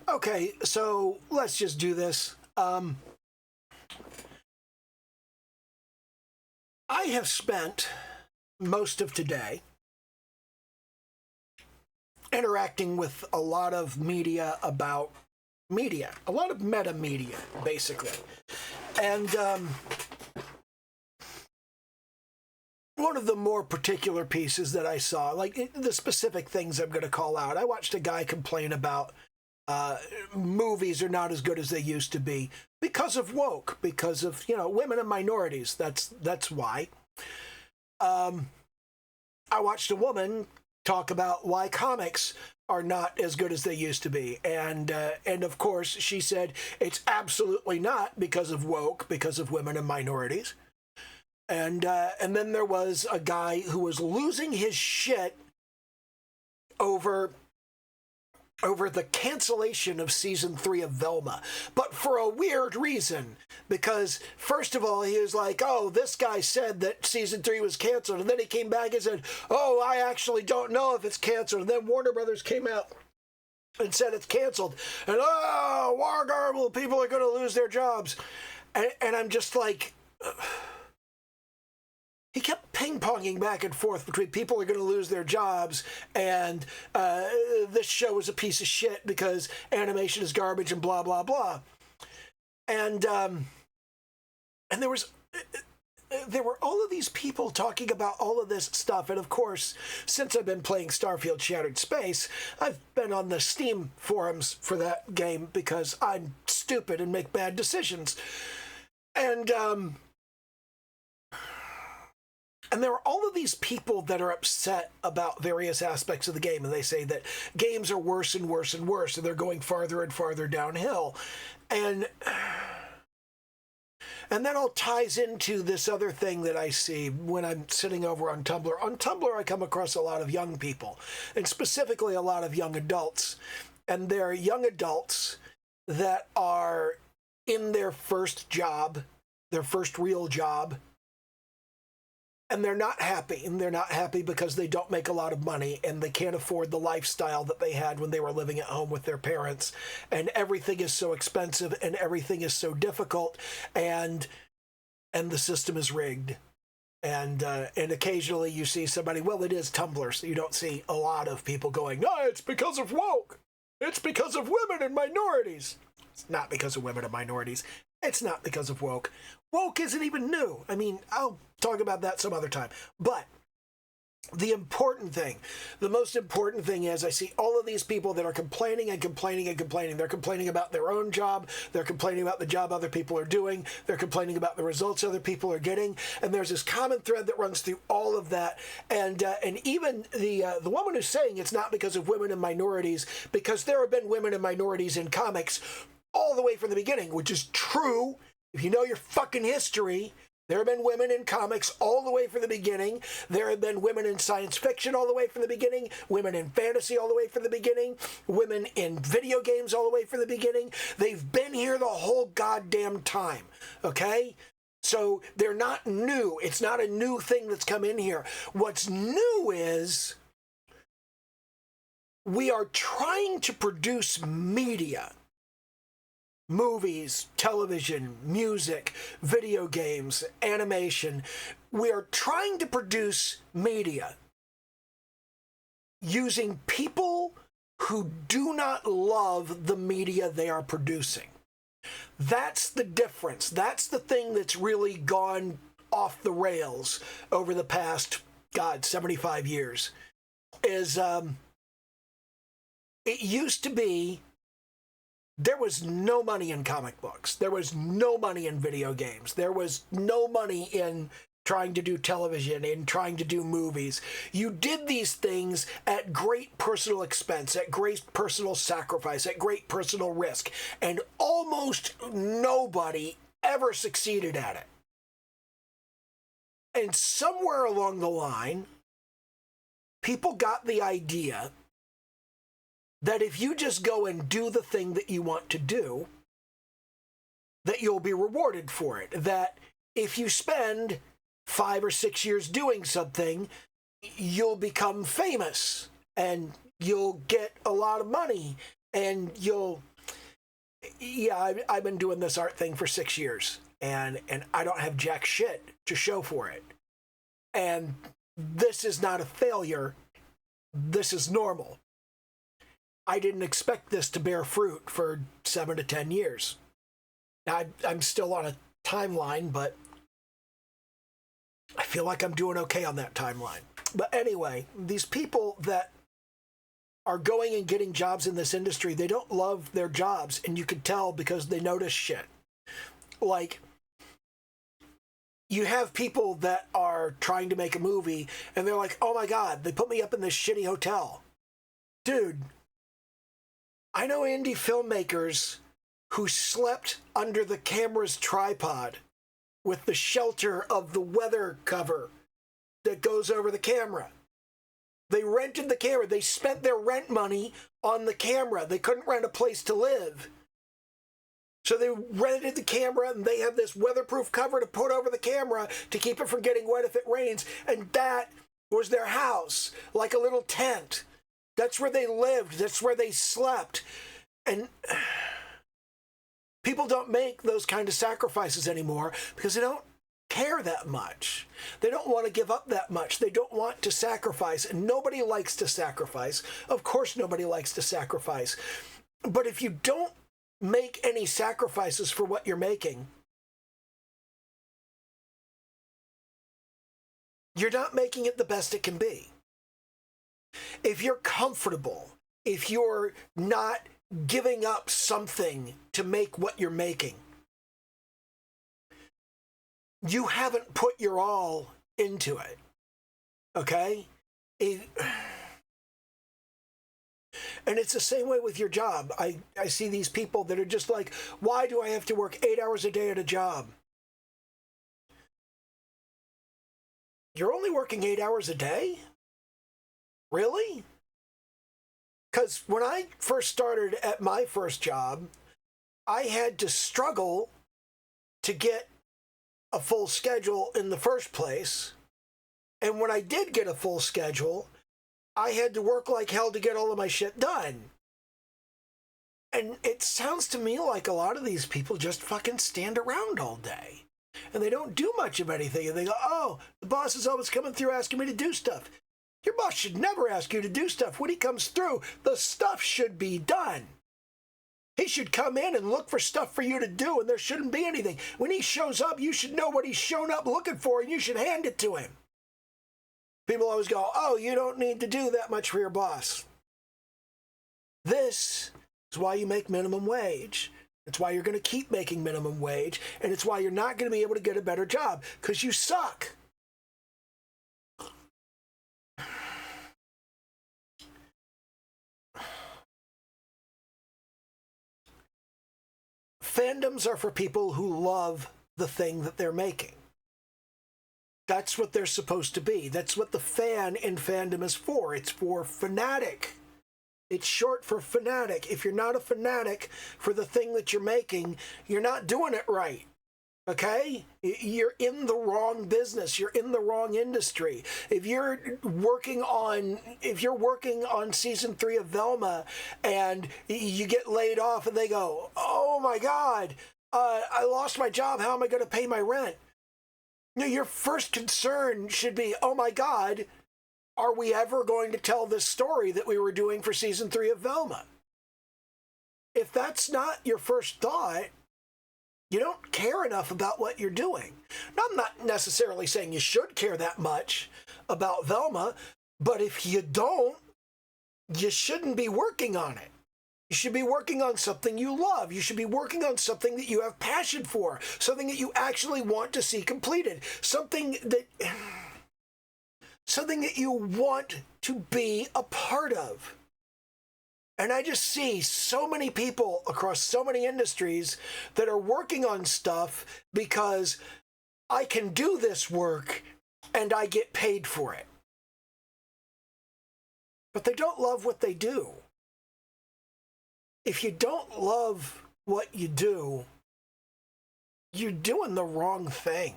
Okay, so let's just do this. I have spent most of today interacting with a lot of media about media, a lot of meta media, basically. And one of the more particular pieces that I saw, like the specific things I'm going to call out, I watched a guy complain about movies are not as good as they used to be because of woke, because of, women and minorities. That's why. I watched a woman talk about why comics are not as good as they used to be. And of course, she said it's absolutely not because of woke, because of women and minorities. And then there was a guy who was losing his shit over the cancellation of season 3 of Velma, but for a weird reason. Because first of all, he was like, "Oh, this guy said that season 3 was canceled," and then he came back and said, "Oh, I actually don't know if it's canceled." And then Warner Brothers came out and said it's canceled, and Wargarble, people are going to lose their jobs, and I'm just like. He kept ping-ponging back and forth between people are going to lose their jobs and this show is a piece of shit because animation is garbage and blah, blah, blah. And there were all of these people talking about all of this stuff. And of course, since I've been playing Starfield Shattered Space, I've been on the Steam forums for that game because I'm stupid and make bad decisions. And there are all of these people that are upset about various aspects of the game, and they say that games are worse and worse and worse, and they're going farther and farther downhill. And that all ties into this other thing that I see when I'm sitting over on Tumblr. On Tumblr, I come across a lot of young people, and specifically a lot of young adults. And they're young adults that are in their first job, their first real job, and they're not happy. And they're not happy because they don't make a lot of money and they can't afford the lifestyle that they had when they were living at home with their parents. And everything is so expensive and everything is so difficult, and the system is rigged. And occasionally you see somebody, well, it is Tumblr, so you don't see a lot of people going, "No, it's because of woke. It's because of women and minorities." It's not because of women and minorities. It's not because of woke. Woke isn't even new. I mean, I'll talk about that some other time. But the most important thing is I see all of these people that are complaining and complaining and complaining. They're complaining about their own job. They're complaining about the job other people are doing. They're complaining about the results other people are getting. And there's this common thread that runs through all of that. And even the woman who's saying it's not because of women and minorities, because there have been women and minorities in comics all the way from the beginning, which is true. If you know your fucking history, there have been women in comics all the way from the beginning. There have been women in science fiction all the way from the beginning, women in fantasy all the way from the beginning, women in video games all the way from the beginning. They've been here the whole goddamn time, okay? So they're not new. It's not a new thing that's come in here. What's new is we are trying to produce media. Movies, television, music, video games, animation. We are trying to produce media using people who do not love the media they are producing. That's the difference. That's the thing that's really gone off the rails over the past, 75 years. It used to be there was no money in comic books. There was no money in video games. There was no money in trying to do television, in trying to do movies. You did these things at great personal expense, at great personal sacrifice, at great personal risk, and almost nobody ever succeeded at it. And somewhere along the line, people got the idea that if you just go and do the thing that you want to do, that you'll be rewarded for it. That if you spend 5 or 6 years doing something, you'll become famous and you'll get a lot of money and you'll yeah, I've been doing this art thing for 6 years, and I don't have jack shit to show for it. And this is not a failure. This is normal. I didn't expect this to bear fruit for 7 to 10 years. Now, I'm still on a timeline, but I feel like I'm doing okay on that timeline. But anyway, these people that are going and getting jobs in this industry, they don't love their jobs, and you can tell because they notice shit. Like, you have people that are trying to make a movie, and they're like, oh my God, they put me up in this shitty hotel. Dude, I know indie filmmakers who slept under the camera's tripod with the shelter of the weather cover that goes over the camera. They rented the camera. They spent their rent money on the camera. They couldn't rent a place to live. So they rented the camera, and they have this weatherproof cover to put over the camera to keep it from getting wet if it rains. And that was their house, like a little tent. That's where they lived. That's where they slept. And people don't make those kind of sacrifices anymore because they don't care that much. They don't want to give up that much. They don't want to sacrifice. And nobody likes to sacrifice. Of course, nobody likes to sacrifice. But if you don't make any sacrifices for what you're making, you're not making it the best it can be. If you're comfortable, if you're not giving up something to make what you're making, you haven't put your all into it, okay? And it's the same way with your job. I see these people that are just like, why do I have to work 8 hours a day at a job? You're only working 8 hours a day? Really? Because when I first started at my first job, I had to struggle to get a full schedule in the first place. And when I did get a full schedule, I had to work like hell to get all of my shit done. And it sounds to me like a lot of these people just fucking stand around all day. And they don't do much of anything. And they go, oh, the boss is always coming through asking me to do stuff. Your boss should never ask you to do stuff. When he comes through, the stuff should be done. He should come in and look for stuff for you to do, and there shouldn't be anything. When he shows up, you should know what he's shown up looking for, and you should hand it to him. People always go, oh, you don't need to do that much for your boss. This is why you make minimum wage. It's why you're going to keep making minimum wage, and it's why you're not going to be able to get a better job, because you suck. Fandoms are for people who love the thing that they're making. That's what they're supposed to be. That's what the fan in fandom is for. It's for fanatic. It's short for fanatic. If you're not a fanatic for the thing that you're making, you're not doing it right. Okay? You're in the wrong business. You're in the wrong industry. If you're working on season 3 of Velma and you get laid off and they go, oh my God, I lost my job. How am I going to pay my rent? Your first concern should be, oh my God, are we ever going to tell this story that we were doing for season 3 of Velma? If that's not your first thought, you don't care enough about what you're doing. Now, I'm not necessarily saying you should care that much about Velma, but if you don't, you shouldn't be working on it. You should be working on something you love. You should be working on something that you have passion for, something that you actually want to see completed, something that you want to be a part of. And I just see so many people across so many industries that are working on stuff because I can do this work and I get paid for it. But they don't love what they do. If you don't love what you do, you're doing the wrong thing.